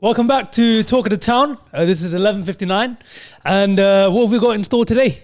Welcome back to Talk of the Town. This is 11:59, and what have we got in store today?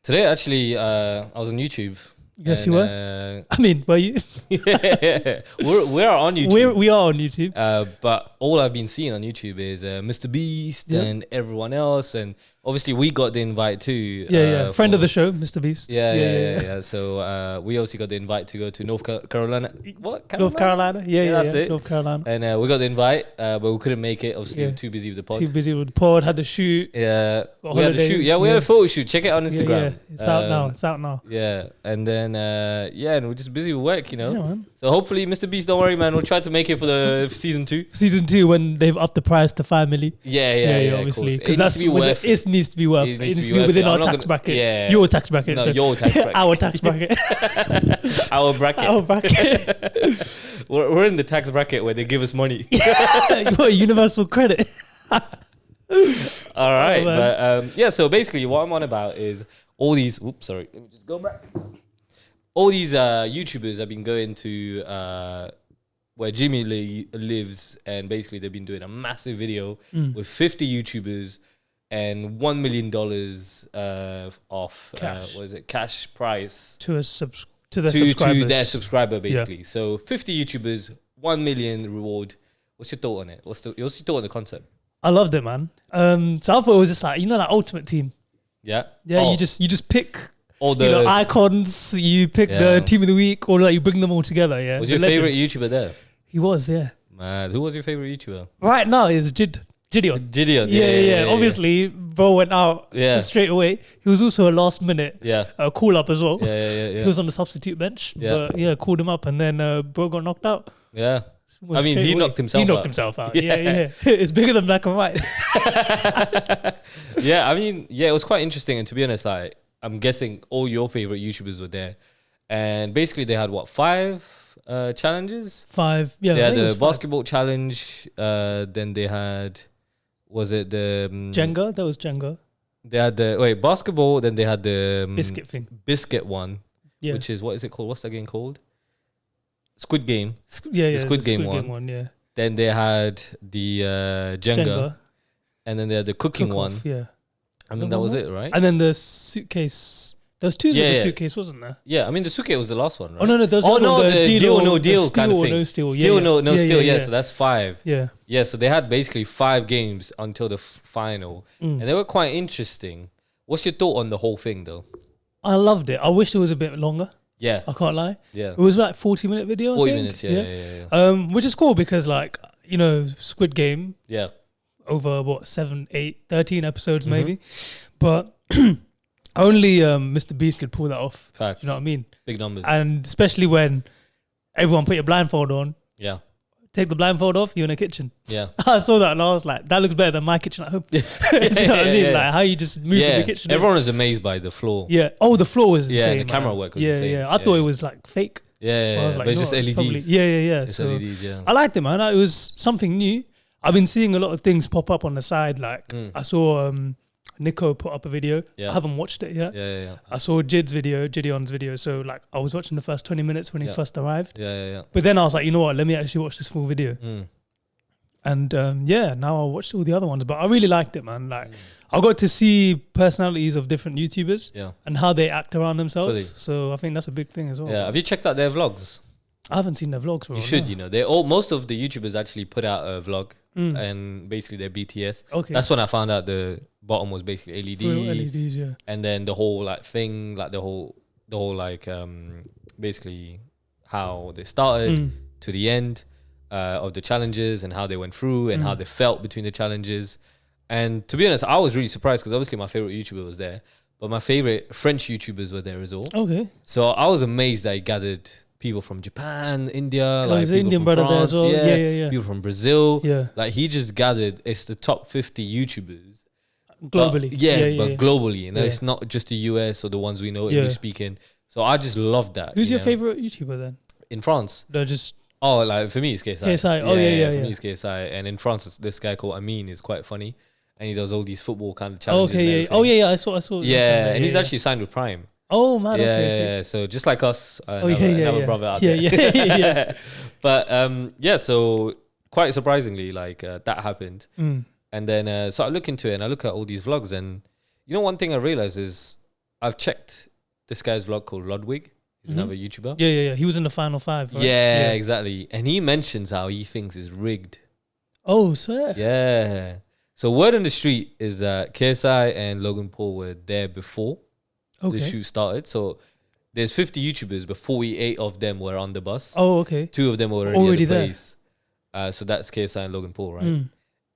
Today, actually, I was on YouTube. Yes, you were. I mean, were you? Yeah, we're on YouTube. We are on YouTube. But all I've been seeing on YouTube is MrBeast and everyone else, and obviously we got the invite too. Friend of the show, MrBeast. Yeah. So we also got the invite to go to North Carolina. What? Carolina? North Carolina. Yeah, that's it. North Carolina. And we got the invite, but we couldn't make it. Obviously, we were too busy with the pod. Too busy with the pod. Had the shoot. Yeah, we had a shoot. Yeah, we had a photo shoot. Check it out on Instagram. Yeah. It's out now. Yeah, and then and we're just busy with work, you know. Yeah, man. So hopefully, MrBeast, don't worry, man. We'll try to make it for the season 2. Season 2 when they've upped the price to 5 million. Yeah, obviously, because that's what it needs to be worth. It needs to be within our tax bracket. Yeah. Your tax bracket. No, your tax bracket. Our tax bracket. Our bracket. Our bracket. We're in the tax bracket where they give us money. You got universal credit. All right, but so basically, what I'm on about is all these. Oops, sorry. Let me just go back. All these YouTubers have been going to where Jimmy Lee lives, and basically they've been doing a massive video with 50 YouTubers and $1 million off cash price to their subscriber, basically. Yeah. So 50 YouTubers, 1 million reward. What's your thought on it? What's your thought on the concept? I loved it, man. So I thought it was just like, like Ultimate Team. Yeah. Yeah. You just pick all the icons. You pick the team of the week, or like you bring them all together. Yeah. Was your favorite YouTuber there? He was. Yeah. Man, who was your favorite YouTuber? Right now is Gideon. Yeah. Obviously, bro went out straight away. He was also a last minute call up as well. Yeah. He was on the substitute bench. Yeah. But called him up, and then bro got knocked out. Yeah. I mean, he knocked himself out. Yeah. It's bigger than black and white. Yeah, I mean, it was quite interesting. And to be honest, like, I'm guessing all your favorite YouTubers were there. And basically, they had 5 challenges? 5, yeah. They had the basketball challenge. Then they had, was it the... Jenga? That was Jenga. They had the, basketball. Then they had the... Biscuit one. Yeah. Which is, what is it called? What's that game called? Squid Game. The Squid Game one. Yeah. Then they had the Jenga. And then they had the cooking one. Yeah. And then that was it, right? And then the suitcase. There was 2 of the suitcase, wasn't there? Yeah, I mean, the suitcase was the last one, right? Oh, no, the deal or no deal kind of thing. No steal. Steal, no steal, yeah. So that's 5. Yeah. Yeah, so they had basically 5 games until the final. And they were quite interesting. What's your thought on the whole thing, though? I loved it. I wish it was a bit longer. Yeah. I can't lie. Yeah. It was like 40-minute video. 40 minutes, yeah. Which is cool because, like, Squid Game. Yeah. Over 7, 8, 13 episodes maybe. But only MrBeast could pull that off. Facts. You know what I mean? Big numbers. And especially when everyone put your blindfold on. Yeah. Take the blindfold off, you're in a kitchen. Yeah. I saw that and I was like, that looks better than my kitchen at home. Do you know what I mean? Like how you just move in the kitchen. Everyone was amazed by the floor. Yeah. Oh, the floor was insane. Yeah, the camera work was insane. Yeah. I thought it was like fake. Yeah. I was like, but it's just LEDs. It's so LEDs, I liked it, man. It was something new. I've been seeing a lot of things pop up on the side. Like I saw Nico put up a video. Yeah. I haven't watched it yet. Yeah. I saw Gideon's video. So like I was watching the first 20 minutes when he first arrived. Yeah. But then I was like, you know what? Let me actually watch this full video. And now I watched all the other ones. But I really liked it, man. Like I got to see personalities of different YouTubers and how they act around themselves. Fully. So I think that's a big thing as well. Yeah. Have you checked out their vlogs? I haven't seen their vlogs, bro. You should, most of the YouTubers actually put out a vlog and basically their BTS. Okay. That's when I found out the bottom was basically LED. Real LEDs, yeah. And then the whole like thing, like the whole like basically how they started to the end of the challenges and how they went through and how they felt between the challenges. And to be honest, I was really surprised because obviously my favorite YouTuber was there, but my favorite French YouTubers were there as well. Okay. So I was amazed that he gathered people from Japan, India, like people Indian from brother France, there as well. Yeah. People from Brazil. Yeah. Like he just gathered, it's the top 50 YouTubers. Globally. But globally. It's not just the US or the ones we know English speaking. So I just love that. Who's your favorite YouTuber then? In France? They're just... Oh, like for me it's KSI. KSI. Oh yeah. For me it's KSI. And in France it's this guy called Amin is quite funny. And he does all these football kind of challenges. I saw. Yeah, and he's actually signed with Prime. Oh man, yeah. So just like us, another brother out there. Yeah. But so quite surprisingly, like that happened. And then so I look into it and I look at all these vlogs, and you know, one thing I realized is I've checked this guy's vlog called Ludwig. He's another YouTuber. Yeah. He was in the final 5, right? Yeah, exactly. And he mentions how he thinks it's rigged. Oh, swear. Yeah. So word on the street is that KSI and Logan Paul were there before the shoot started. So there's 50 YouTubers, but 48 of them were on the bus. Oh, okay. 2 of them were already at the place. So that's KSI and Logan Paul, right?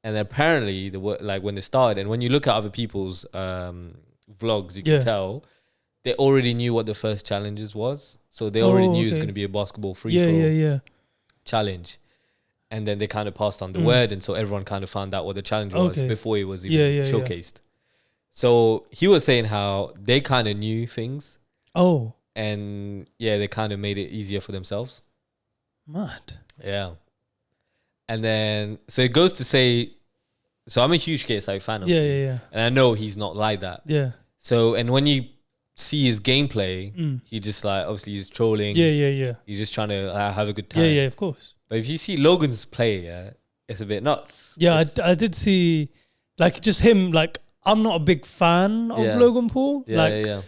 And apparently, like when they started, and when you look at other people's vlogs, you can tell they already knew what the first challenges was. So they already knew it was going to be a basketball free throw challenge. And then they kind of passed on the word, and so everyone kind of found out what the challenge was before it was even showcased. So he was saying how they kind of knew things. Oh. And they kind of made it easier for themselves. Mad. Yeah. And then, so it goes to say, so I'm a huge KSI fan, obviously. Yeah. And I know he's not like that. Yeah. So, and when you see his gameplay, he just like, obviously he's trolling. Yeah. He's just trying to have a good time. Yeah, of course. But if you see Logan's play, it's a bit nuts. Yeah, I did see, like, just him, like, I'm not a big fan of Logan Paul. Yeah.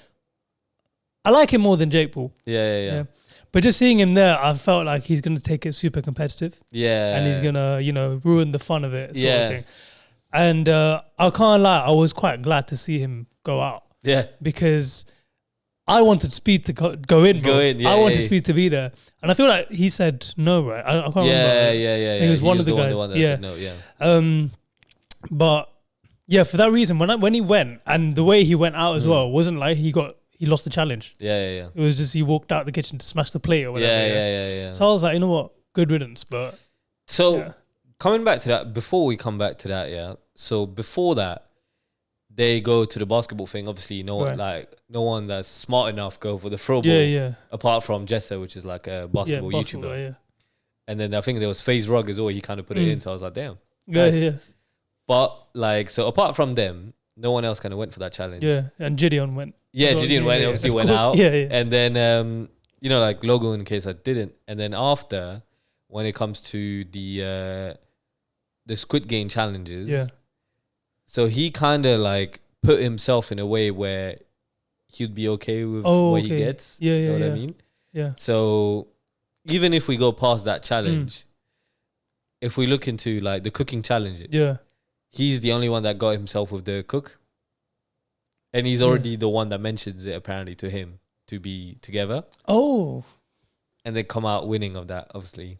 I like him more than Jake Paul. Yeah. But just seeing him there, I felt like he's going to take it super competitive. Yeah. And he's going to, ruin the fun of it. Sort of thing. And I can't lie, I was quite glad to see him go out. Yeah. Because I wanted Speed to go in. I wanted Speed to be there. And I feel like he said no, right? I can't remember. Yeah. He was one of the guys. One that said no, But yeah, for that reason, when he went, and the way he went out as well, wasn't like he lost the challenge. Yeah. It was just he walked out the kitchen to smash the plate or whatever. Yeah. So I was like, you know what? Good riddance. But so coming back to that, before we come back to that, so before that, they go to the basketball thing. Obviously, no one that's smart enough go for the throw ball. Yeah. Apart from Jessa, which is like a basketball YouTuber. Yeah. And then I think there was FaZe Rug as well. He kind of put it in. So I was like, damn. Nice. Yeah. But like, so apart from them, no one else kind of went for that challenge. Yeah, and Gideon went. Yeah, Gideon went. Obviously, went out. Yeah. And then like Logo in case I didn't. And then after, when it comes to the Squid Game challenges, so he kind of like put himself in a way where he'd be okay with what he gets. Yeah, you know what I mean? Yeah. So even if we go past that challenge, if we look into like the cooking challenge, he's the only one that got himself with the cook. And he's already the one that mentions it apparently to him to be together. Oh. And they come out winning of that, obviously.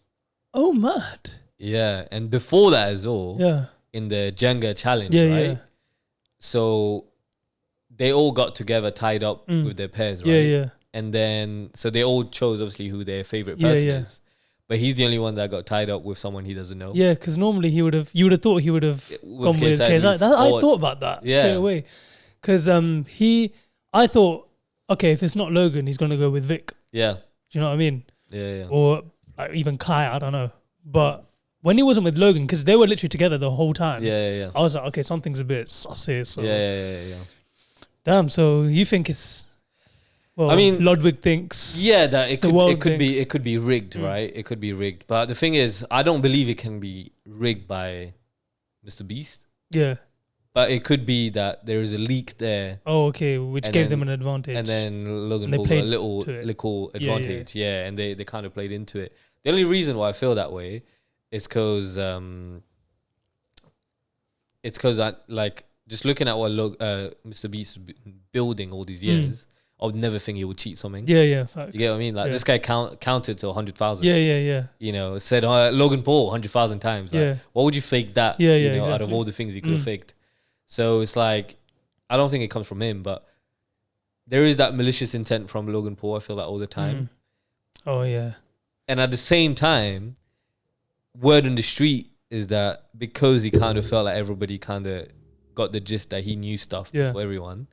Oh, mad. Yeah. And before that as well, in the Jenga challenge, right? Yeah. So they all got together tied up with their pairs, right? Yeah. And then, so they all chose obviously who their favorite person is. But he's the only one that got tied up with someone he doesn't know. Yeah, because normally you would have thought he would have gone with KSI. I thought about that straight away. Because I thought, okay, if it's not Logan, he's going to go with Vic. Yeah. Do you know what I mean? Yeah. Or like even Kai, I don't know. But when he wasn't with Logan, because they were literally together the whole time. Yeah. I was like, okay, something's a bit saucy. So. Yeah. Damn, so you think it's... Well, I mean, Ludwig thinks... Yeah, that it could be rigged, right? It could be rigged. But the thing is, I don't believe it can be rigged by MrBeast. Yeah. But it could be that there is a leak there. Oh, okay, which gave them an advantage. And then Logan Paul got a little advantage. Yeah, and they kind of played into it. The only reason why I feel that way is because like just looking at what MrBeast building all these years, I would never think he would cheat something. Yeah, facts. You get what I mean? Like this guy counted to 100,000. Yeah. You know, said Logan Paul 100,000 times. Like, what would you fake that? Exactly. Out of all the things he could have faked. So it's like, I don't think it comes from him, but there is that malicious intent from Logan Paul, I feel like, all the time. Oh, yeah. And at the same time, word on the street is that because he kind of felt like everybody kind of got the gist that he knew stuff before everyone,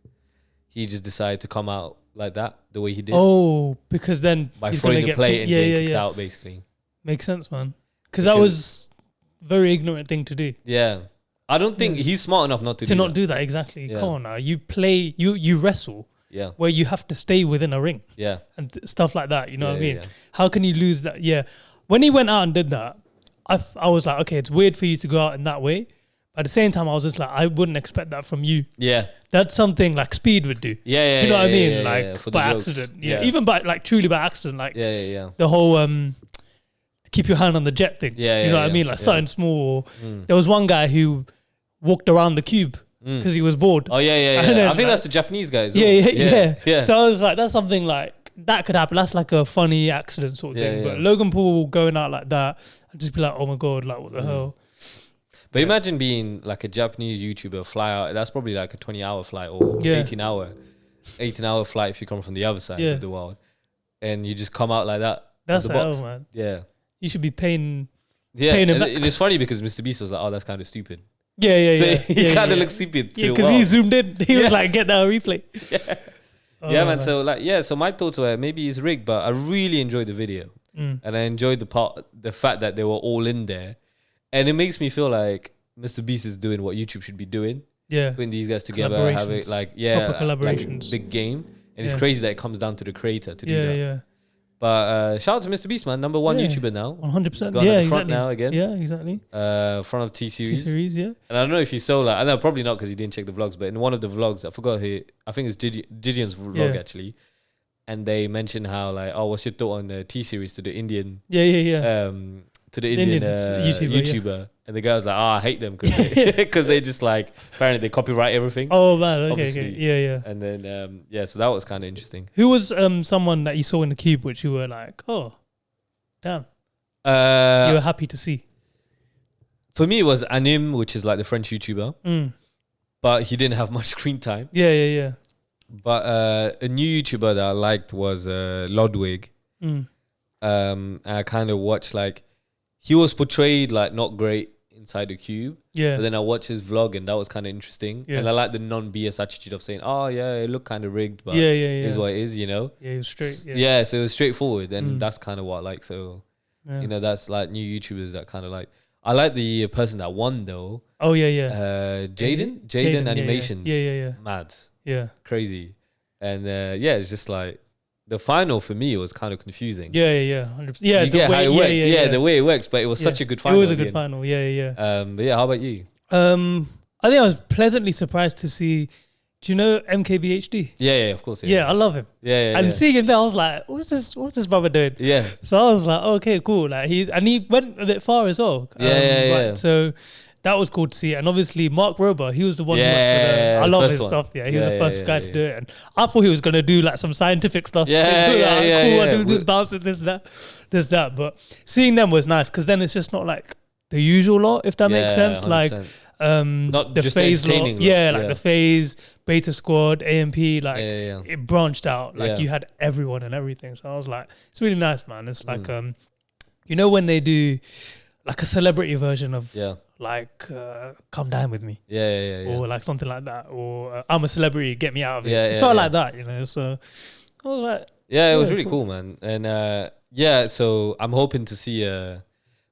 he just decided to come out like that, the way he did. Oh, because then by throwing the plate and getting kicked out, basically. Makes sense, man. Because that was a very ignorant thing to do. Yeah. I don't think he's smart enough not to do that. Exactly. Yeah. Come on now. You play, you wrestle. Yeah. Where you have to stay within a ring. Yeah. And stuff like that. You know what I mean? Yeah. How can you lose that? Yeah. When he went out and did that, I was like, okay, it's weird for you to go out in that way. At the same time, I was just like, I wouldn't expect that from you. Yeah. That's something like Speed would do. Yeah. Do you know what I mean? Yeah, like for by jokes. accident. Yeah. Even by like truly by accident. Like Yeah. the whole keep your hand on the jet thing. Yeah. You know what I mean? Like something small. There was one guy who walked around the cube because he was bored. Oh yeah. Then, I think like, that's the Japanese guy as well. Yeah. So I was like, that's something like that could happen. That's like a funny accident sort of thing. But Logan Paul going out like that, I'd just be like, oh my God, like what the hell? But imagine being like a Japanese YouTuber, fly out. That's probably like a 20-hour flight or 18-hour flight if you come from the other side of the world, and you just come out like that. That's the hell, box. man. Yeah, you should be paying. Yeah, paying him back. It's funny because MrBeast was like, "Oh, that's kind of stupid." Yeah. So he kind of looks stupid. Yeah, because he zoomed in. He was like, "Get that replay." Yeah, man. So so my thoughts were maybe it's rigged, but I really enjoyed the video, and I enjoyed the fact that they were all in there. And it makes me feel like MrBeast is doing what YouTube should be doing. Yeah. Putting these guys together, having proper collaborations. Like big game. And it's crazy that it comes down to the creator to do that. Yeah. But shout out to MrBeast, man. Number one YouTuber now. 100%. Gone at the front now again. Yeah, exactly. Front of T-Series. T-Series, yeah. And I don't know if you saw I know probably not because he didn't check the vlogs, but in one of the vlogs, I forgot I think it's Gideon's vlog actually. And they mentioned how what's your thought on the T-Series to the Indian to the Indian YouTuber. And the guy was like, I hate them because they just apparently they copyright everything. Oh man, okay. Yeah. And then so that was kind of interesting. Who was someone that you saw in the cube which you were like, oh, damn, you were happy to see? For me, it was Anim, which is like the French YouTuber, but he didn't have much screen time. Yeah. But a new YouTuber that I liked was Lodwig. And I kind of watched he was portrayed not great inside the cube. Yeah. But then I watched his vlog and that was kind of interesting. Yeah. And I like the non-BS attitude of saying, oh yeah, it looked kind of rigged, but is what it is, you know? Yeah, it was straight. Yeah, so it was straightforward and that's kind of what I like. So, that's new YouTubers that kind of I like the person that won though. Oh yeah. Jaden Animations. Yeah. Mad. Yeah. Crazy. And it's just the final for me was kind of confusing. Yeah, 100%. Yeah, you get how it worked. Yeah, the way it works, but it was such a good final. It was a good final. Yeah. But how about you? I think I was pleasantly surprised to see. Do you know MKBHD? Yeah, of course. Yeah, I love him. Yeah. And seeing him there, I was like, what's this brother doing? Yeah. So I was like, okay, cool. He went a bit far as well. Yeah. So that was cool to see. And obviously Mark Rober, he was the one. I love his stuff. Yeah, he was the first guy to do it. And I thought he was gonna do some scientific stuff. Cool. I do this bouncing, this that. But seeing them was nice because then it's just not the usual lot, if that makes sense. 100%. Not the just phase lot. Yeah, the phase, Beta Squad, AMP, it branched out. You had everyone and everything. So I was like, it's really nice, man. It's when they do a celebrity version of Come Dine With Me. Yeah. Or something like that. Or I'm a celebrity, get me out of it. It felt like that, So I was like, it was really cool, man. And so I'm hoping to see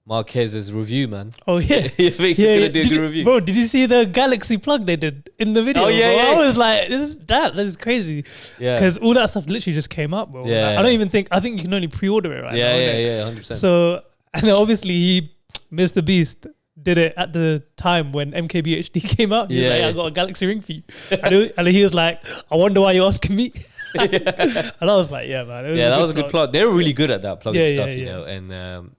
Marquez's review, man. Oh yeah, you think he's gonna do a good review, bro? Did you see the Galaxy plug they did in the video? Oh yeah. I was like, that is crazy. Yeah, because all that stuff literally just came up, bro. Yeah, I don't even think. I think you can only pre-order it right now. Yeah, 100%. So and obviously MrBeast did it at the time when MKBHD came out. He was like, I got a Galaxy ring for you, and he was like, I wonder why you're asking me. And I was like, yeah, man. That was a good plug. They were really good at that plugging stuff, you know. And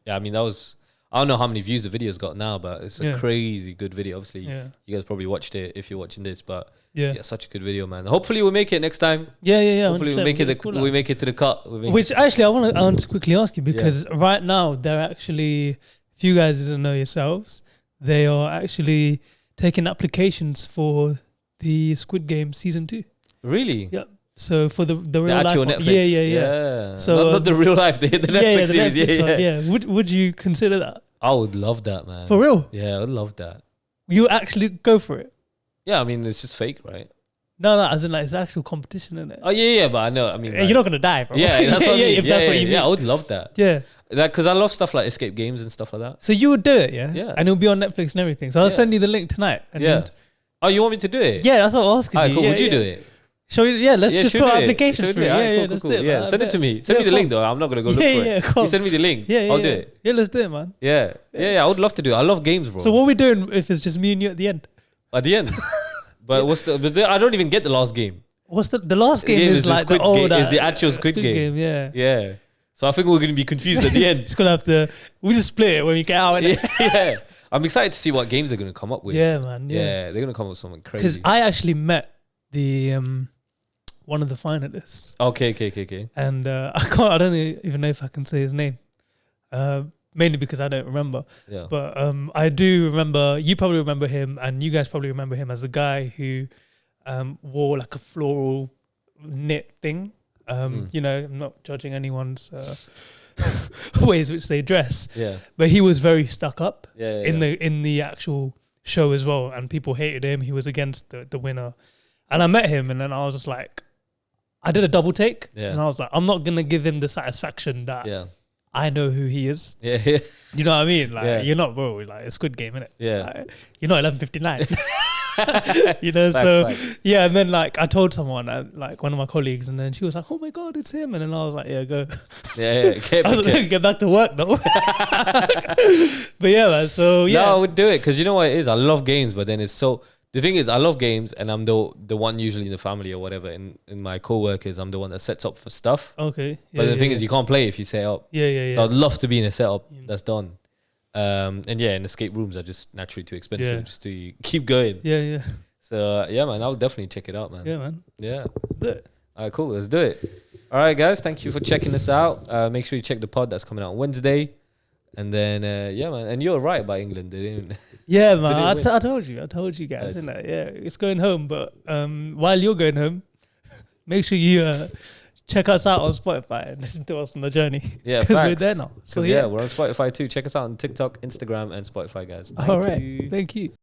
I mean, that was. I don't know how many views the video's got now, but it's a crazy good video. Obviously, you guys probably watched it if you're watching this, but such a good video, man. Hopefully, we'll make it next time. Yeah. Hopefully, we'll make it. We make it to the cut. Which actually, I want to quickly ask you because right now they're actually, if you guys didn't know yourselves, they are actually taking applications for the Squid Game season 2. Really? Yeah. So for the real actual life Netflix. Yeah. So not the real life, the Netflix series. Netflix Would you consider that? I would love that, man. For real? Yeah, I would love that. You actually go for it? Yeah, I mean it's just fake, right? No, as in it's actual competition, isn't it? Oh yeah, but I know. I mean, you're not gonna die, bro. Yeah, that's what I mean. If that's what you mean. Yeah, I would love that. Yeah, because I love stuff like escape games and stuff like that. So you would do it, yeah? Yeah, and it'll be on Netflix and everything. So I'll send you the link tonight. And Oh, you want me to do it? Yeah, that's what I'm asking you. You. Cool. Would you do it? Shall we? Yeah, let's just put our applications through. Yeah, let's do it. Yeah, send it to me. Send me the link though. I'm not gonna go look for it. You send me the link. I'll do it. Yeah, let's do it, man. Yeah. I would love to do it. I love games, bro. So what are we doing if it's just me and you at the end? At the end, but I don't even get the last game. What's the last game? Is like Squid Game. Is the actual Squid Game? Yeah. So I think we're gonna be confused at the end. It's gonna have to. We just split it when we get out. Yeah. I'm excited to see what games they're gonna come up with. Yeah, man. Yeah, they're gonna come up with something crazy. Because I actually met the one of the finalists. Okay. And I don't even know if I can say his name. Mainly because I don't remember. Yeah. But I do remember. You probably remember him, and you guys probably remember him as a guy who wore like a floral knit thing. You know, I'm not judging anyone's ways which they dress. Yeah. But he was very stuck up in the actual show as well, and people hated him. He was against the winner. And I met him, and then I was just like, I did a double take, and I was like, I'm not gonna give him the satisfaction that I know who he is. Yeah. You know what I mean? Like you're not, bro. Like, it's Squid Game, innit? Yeah. Like, you're not 11:59. You know. Yeah. And then like I told someone, like one of my colleagues, and then she was like, "Oh my god, it's him!" And then I was like, "Yeah, go." Get back to work though. But yeah, man. So yeah, no, I would do it because you know what it is. I love games, but then it's so. The thing is, I love games, and I'm the one usually in the family or whatever. In my co-workers, I'm the one that sets up for stuff. Okay. But the thing is, you can't play if you set up. Yeah. So I'd love to be in a setup that's done. And and escape rooms are just naturally too expensive just to keep going. Yeah. So man, I'll definitely check it out, man. Yeah, man. Yeah. Let's do it. All right, cool. Let's do it. All right, guys. Thank you for checking us out. Make sure you check the pod that's coming out Wednesday. And then, man. And you're right about England. They didn't. Yeah, man. I told you guys, didn't I? Yeah, it's going home. But while you're going home, make sure you check us out on Spotify and listen to us on the journey. Yeah, because we're there now. So we're on Spotify too. Check us out on TikTok, Instagram, and Spotify, guys. All right. Thank you.